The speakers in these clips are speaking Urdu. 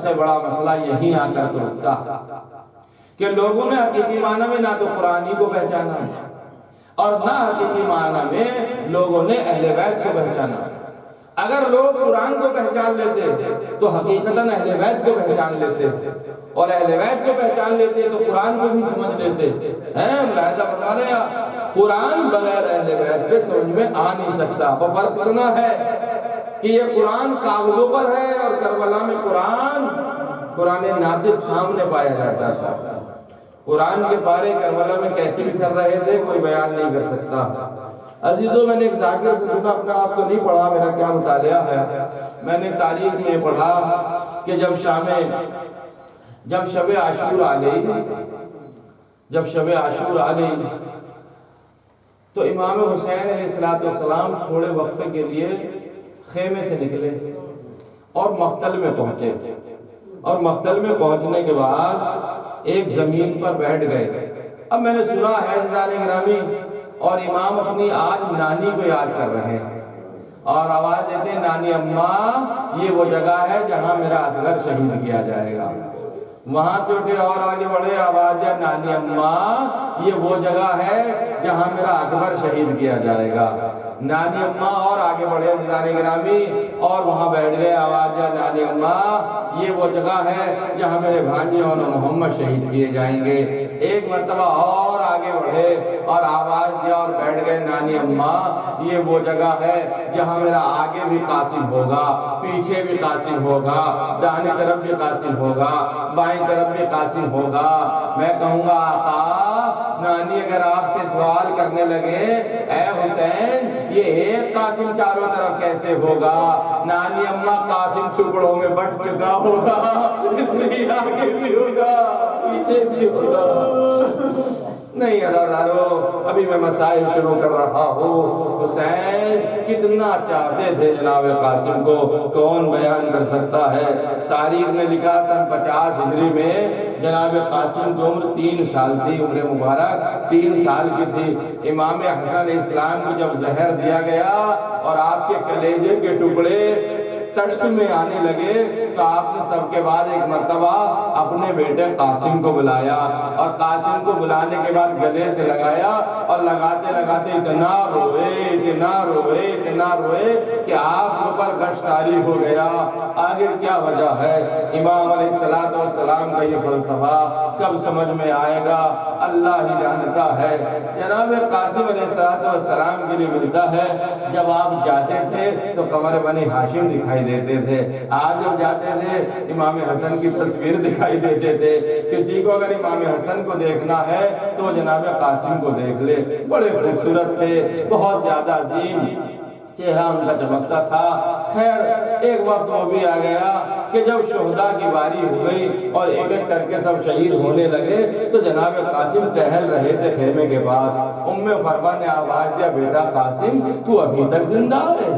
سے بڑا مسئلہ یہی آ کر تو رکتا کہ لوگوں نے حقیقی معنی میں نہ تو قرآن ہی کو پہچانا اور نہ حقیقی معنی میں لوگوں نے اہل بیت کو پہچانا۔ اگر لوگ قرآن کو پہچان لیتے تو حقیقتاً اہل بیت کو پہچان لیتے، اور اہل بیت کو پہچان لیتے تو قرآن کو بھی سمجھ لیتے ہیں۔ ملاحظہ فرما رہے ہیں، قرآن بغیر اہل بیت کے سمجھ میں آ نہیں سکتا۔ وہ فرق اتنا ہے کہ یہ قرآن کاغذوں پر ہے اور کربلا میں قرآن ناطق سامنے پایا جاتا تھا۔ قرآن کے پارے کربلا میں کیسے بھی کر رہے تھے کوئی بیان نہیں کر سکتا۔ عزیزوں، میں نے ایک ذاکر سے سنا، اپنا آپ تو نہیں پڑھا، میرا کیا مطالعہ ہے، میں نے تاریخ میں پڑھا کہ جب شب عاشور آ گئی تو امام حسین علیہ السلام تھوڑے وقت کے لیے خیمے سے نکلے اور مقتل میں پہنچے، اور مقتل میں پہنچنے کے بعد ایک زمین پر بیٹھ گئے۔ اب میں نے سنا ہے عزیزان گرامی، اور امام اپنی آج نانی کو یاد کر رہے ہیں اور آواز دیتے ہیں، نانی اماں یہ وہ جگہ ہے جہاں میرا اصغر شہید کیا جائے گا۔ وہاں سے اٹھے اور آگے بڑھے، آواز دیا، نانی اماں یہ وہ جگہ ہے جہاں میرا اکبر شہید کیا جائے گا۔ نانی اماں اور آگے بڑھے عزیزان گرامی اور وہاں بیٹھ گئے، آواز دیا، نانی اماں یہ وہ جگہ ہے جہاں میرے بھانجے اور محمد شہید کیے جائیں گے۔ ایک مرتبہ اور آگے بڑھے اور آواز دیا اور بیٹھ گئے، نانی اماں یہ وہ جگہ ہے جہاں میرا آگے بھی قاسم ہوگا، پیچھے بھی قاسم ہوگا، دائیں طرف بھی قاسم ہوگا، بائیں طرف بھی قاسم ہوگا۔ میں کہوں گا آقا، نانی اگر آپ سے سوال کرنے لگے، اے حسین یہ ایک قاسم چاروں طرف کیسے ہوگا؟ نانی اماں قاسم ٹکڑوں میں بٹ چکا ہوگا، اس لیے آگے بھی ہوگا پیچھے بھی ہوگا۔ نہیں عزیزانو، ابھی میں مسائل شروع کر رہا ہوں۔ حسین کتنا چاہتے تھے جناب قاسم کو، کون بیان کر سکتا ہے۔ تاریخ نے لکھا سن 50 ہجری میں جناب قاسم کی عمر 3 سال تھی، عمر مبارک 3 سال کی تھی۔ امام حسن علیہ السلام کو جب زہر دیا گیا اور آپ کے کلیجے کے ٹکڑے تشت میں آنے لگے تو آپ نے سب کے بعد ایک مرتبہ اپنے بیٹے قاسم کو بلایا، اور قاسم کو بلانے کے بعد گلے سے لگایا، اور لگاتے لگاتے اتنا روئے کہ آپ کے اوپر غش طاری ہو گیا۔ آخر کیا وجہ ہے؟ امام علیہ السلام کا یہ فلسفہ کب سمجھ میں آئے گا اللہ ہی جانتا ہے۔ جناب قاسم علیہ السلام کے لیے ملتا ہے، جب آپ جاتے تھے تو قمر بنی ہاشم دکھائی دیتے تھے، آج جب جاتے تھے امام حسن کی تصویر دکھائی دیتے تھے۔ کسی کو اگر امام حسن کو دیکھنا ہے تو وہ جناب قاسم کو دیکھ لے، بڑے خوبصورت تھے، بہت زیادہ عظیم چہرہ ان کا چمکتا تھا۔ خیر ایک وقت وہ بھی آ گیا کہ جب شہداء کی باری ہو گئی اور ایک ایک کر کے سب شہید ہونے لگے تو جناب قاسم ٹہل رہے تھے خیمے کے پاس۔ ام فروا نے آواز دیا، بیٹا قاسم تو ابھی تک زندہ ہے،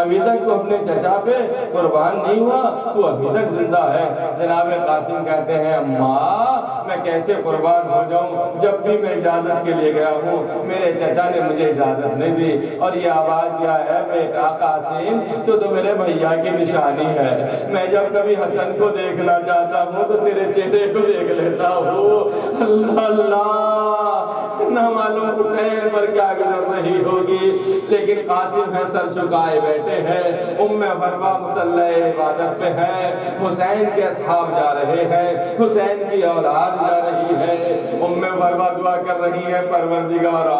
ابھی تک تو اپنے چچا پہ قربان نہیں ہوا، تو ابھی تک زندہ ہے۔ جناب قاسم کہتے ہیں، اماں میں کیسے قربان ہو جاؤں، جب بھی میں اجازت کے لیے گیا ہوں میرے چچا نے مجھے اجازت نہیں دی، اور یہ آواز دیا ہے، بیٹا قاسم تو میرے بھیا کی نشانی ہے، میں جب کبھی حسن کو دیکھنا چاہتا ہوں تو تیرے چہرے کو دیکھ لیتا ہوں۔ اللہ اللہ، نہ معلوم حسین پر کیا گزر رہی ہوگی، لیکن قاسم ہے سر چکائے بیٹھے ہیں، ام فروا مصلی عبادت پہ ہے، حسین کے اصحاب جا رہے ہیں، حسین کی اولاد جا رہی ہے۔ ام فروا دعا کر رہی ہے، پروردگارا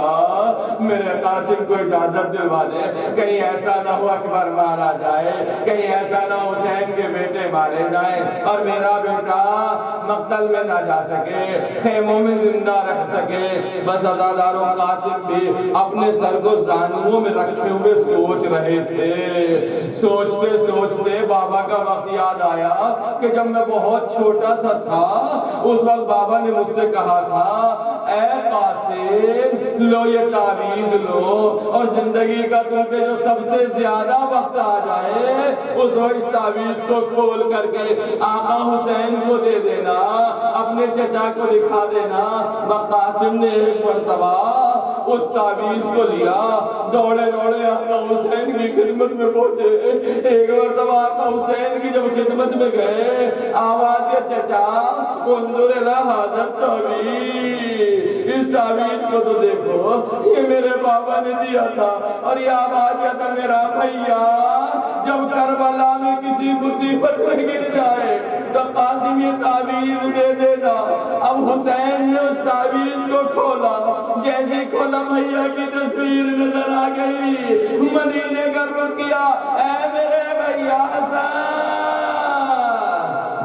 میرے قاسم کو اجازت دلوا دے، کہیں ایسا نہ ہو اکبر مارا جائے، کہیں ایسا نہ ہو حسین کے بیٹے مارے جائیں اور میرا بیٹا مقتل میں نہ جا سکے، خیموں میں زندہ رہ سکے۔ بس عزاداروں، قاسم بھی اپنے سر کو زانووں میں رکھے ہوئے سوچ رہے تھے۔ سوچتے سوچتے بابا کا وقت یاد آیا کہ جب میں بہت چھوٹا سا تھا اس وقت بابا نے مجھ سے کہا تھا، اے قاسم لو یہ تعویذ لو، اور زندگی کا تم پہ جو سب سے زیادہ وقت آ جائے اس وقت اس تعویذ کو کھول کر کے آقا حسین کو دے دینا، اپنے چچا کو دکھا دینا۔ قاسم نے ایک مرتبہ اس تعویذ کو لیا، دوڑے دوڑے آقا حسین کی خدمت میں پہنچے۔ ایک مرتبہ آقا حسین کی جب خدمت میں گئے، آواز دیا چچا انظر الی ھذا التعویذ، اس تعویذ کو تو دیکھو، یہ میرے بابا نے دیا تھا، اور یہ آواز دیا تھا میرا بھیا جب کربلا میں کسی مصیبت میں گر جائے تو قاسم یہ تعویذ دے دینا۔ اب حسین نے اس تعویذ کو کھولا، جیسے کھولا بھیا کی تصویر نظر آ گئی، مدینے کا رخ کیا، اے میرے بھیا حسن،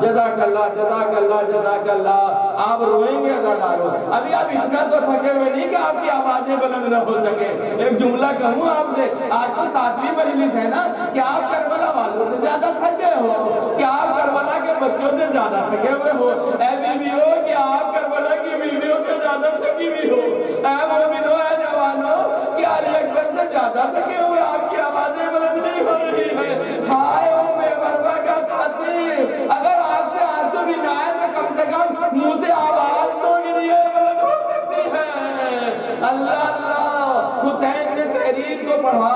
جزاک اللہ جزاک اللہ جزاک اللہ۔ آپ روئیں گے عزادارو، ابھی آپ اتنا تو تھکے ہوئے نہیں کہ آپ کی آوازیں بلند نہ ہو سکے۔ ایک جملہ کہوں آپ سے، آج تو 7ویں مجلس ہے نا، کیا آپ کربلا والوں سے زیادہ تھک گئے ہو؟ کیا آپ کربلا کے بچوں سے زیادہ تھکے ہوئے ہو؟ اے بیویوں، کیا آپ کربلا کی بیویوں سے زیادہ تھکی ہوئی ہو؟ اے مومنوں، اے جوانوں، کیا علی اکبر سے زیادہ تھکے ہوئے؟ آپ کی آوازیں بلند نہیں ہو رہی ہے؟ ہائے ام مروا کا قاسم، اگر آپ سے آنسو بھی نہ آئے تو کم سے کم منہ سے آواز تو گریے بلند ہو سکتی ہے۔ اللہ اللہ، حسین نے تحریر کو پڑھا،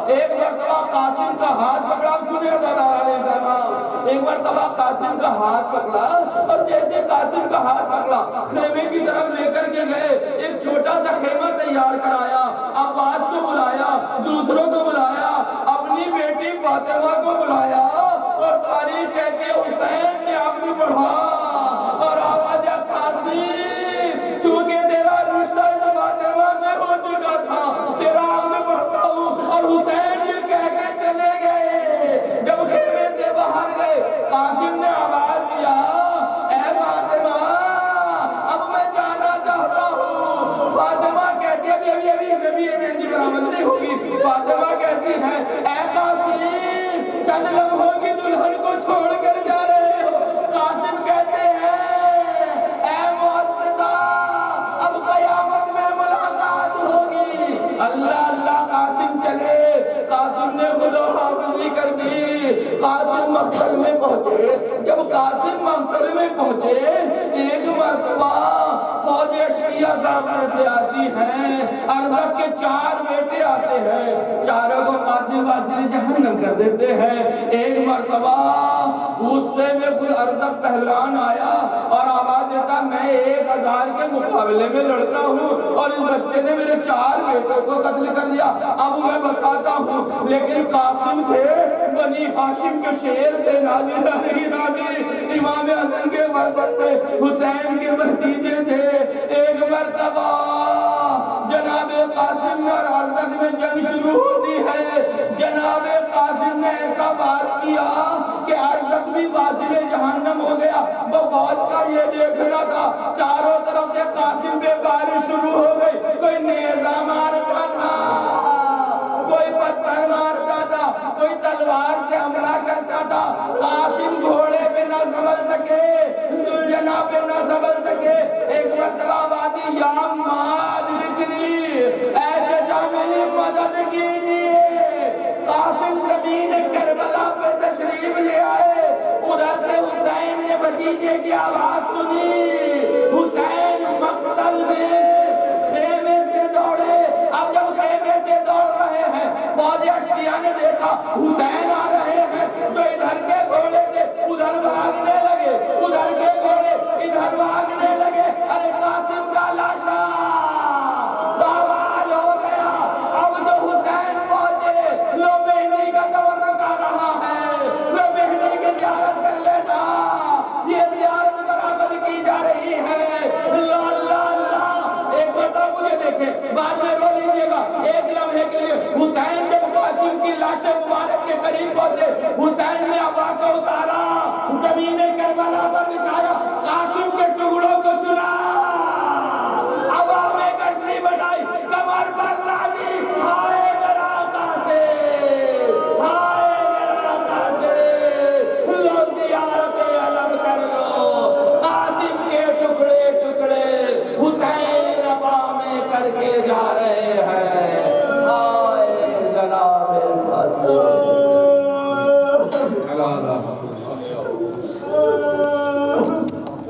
ایک مرتبہ قاسم کا ہاتھ پکڑا، سنیے علیہ السلام، ایک مرتبہ قاسم کا ہاتھ پکڑا، اور جیسے قاسم کا ہاتھ پکڑا خیمے کی طرف لے کر کے گئے، ایک چھوٹا سا خیمہ تیار کرایا، عباس کو بلایا، دوسروں کو بلایا، اپنی بیٹی فاطمہ کو بلایا، اور تاریخ کہتی ہے حسین نے عقد پڑھا اور آواز دیا قاسم، چونکہ تیرا رشتہ فاطمہ سے ہو چکا تھا، تیرا عقد پڑھتا ہوں۔ اور حسین یہ کہہ کے چلے گئے، جب خیمے سے باہر گئے قاسم نے آواز دیا، اے فاطمہ اب میں جانا چاہتا ہوں۔ فاطمہ کہتی ہے ابھی میری برآمد نہیں ہوگی، فاطمہ کہتی ہے اے قاسم چند لمحوں کی دلہن کو چھوڑ کر جا رہے ہو؟ قاسم کہتے ہیں اے معززہ اب قیامت میں ملاقات ہوگی۔ اللہ اللہ، قاسم چلے، قاسم نے خدا حافظی کر دی، قاسم مقتل میں پہنچے۔ جب قاسم مقتل میں پہنچے، ایک مرتبہ فوج اشقیہ سامنے سے آتی ہیں، ارزق کے 4 بیٹے آتے ہیں، چاروں کو قاسم واصل جہنم کر دیتے ہیں۔ ایک مرتبہ غصے میں خود ارزق پہلوان آیا اور آواز دیتا میں 1000 کے مقابلے میں لڑتا ہوں، اور اس بچے نے میرے 4 بیٹوں کو قتل کر دیا، اب میں بتاتا ہوں۔ لیکن قاسم تھے بنی ہاشم کے شیر تھے، نازی امام حسن کے ورثت تھے، حسین کے بھتیجے تھے۔ ایک مرتبہ جناب قاسم اور ارزق میں جنگ شروع ہوتی ہے، جناب قاسم نے ایسا وار کیا کہ ارزق بھی واصل جہنم ہو گیا۔ وہ فوج کا یہ دیکھنا تھا، چاروں طرف سے قاسم پہ بارش شروع ہو گئی، کوئی نیزہ مارتا تھا، کوئی پتھر مارتا تھا، کوئی تلوار سے حملہ کرتا تھا۔ قاسم گھوڑے پہ نہ سنبھل سکے، ذوالجناح پہ نہ سنبھل سکے۔ ایک مرتبہ وادی یا ماد رکنی، اے چچا میری مدد کیجیے۔ قاسم زمین کربلا پہ تشریف لے آئے، ادھر سے حسین نے بھتیجے کی آواز سنی، حسین مقتل میں خیمے سے دوڑے۔ اب جب خیمے سے دوڑ رہے ہیں، فوج اشقیہ نے دیکھا حسین آ رہے ہیں، جو ادھر کے گھوڑے تھے ادھر بھاگنے لگے، ادھر کے گھوڑے ادھر بھاگنے لگے۔ ارے قاسم کا لاشا بوال ہو گیا۔ اب جو حسین پہنچے، لو مہدی کا تورک آ رہا ہے، لو مہدی کی زیارت کر لینا، یہ زیارت برآمد کی جا رہی ہے۔ اللہ اللہ اللہ، ایک بتا مجھے دیکھیں، بعد میں رو لیجیے گا ایک لمحے کے لیے۔ حسین جب قاسم کی لاش مبارک کے قریب پہنچے، حسین نے عبا کو اتارا، زمین کربلا پر بچھایا، قاسم کے ٹکڑوں کو چنا، عبا میں گٹری بڑھائی، کمر پر لادی، ہائے میرا قاسم، ہائے میرا قاسم، لو زیارت علم کر لو۔ قاسم کے ٹکڑے ٹکڑے حسین عبا میں کر کے جا رہے ہیں۔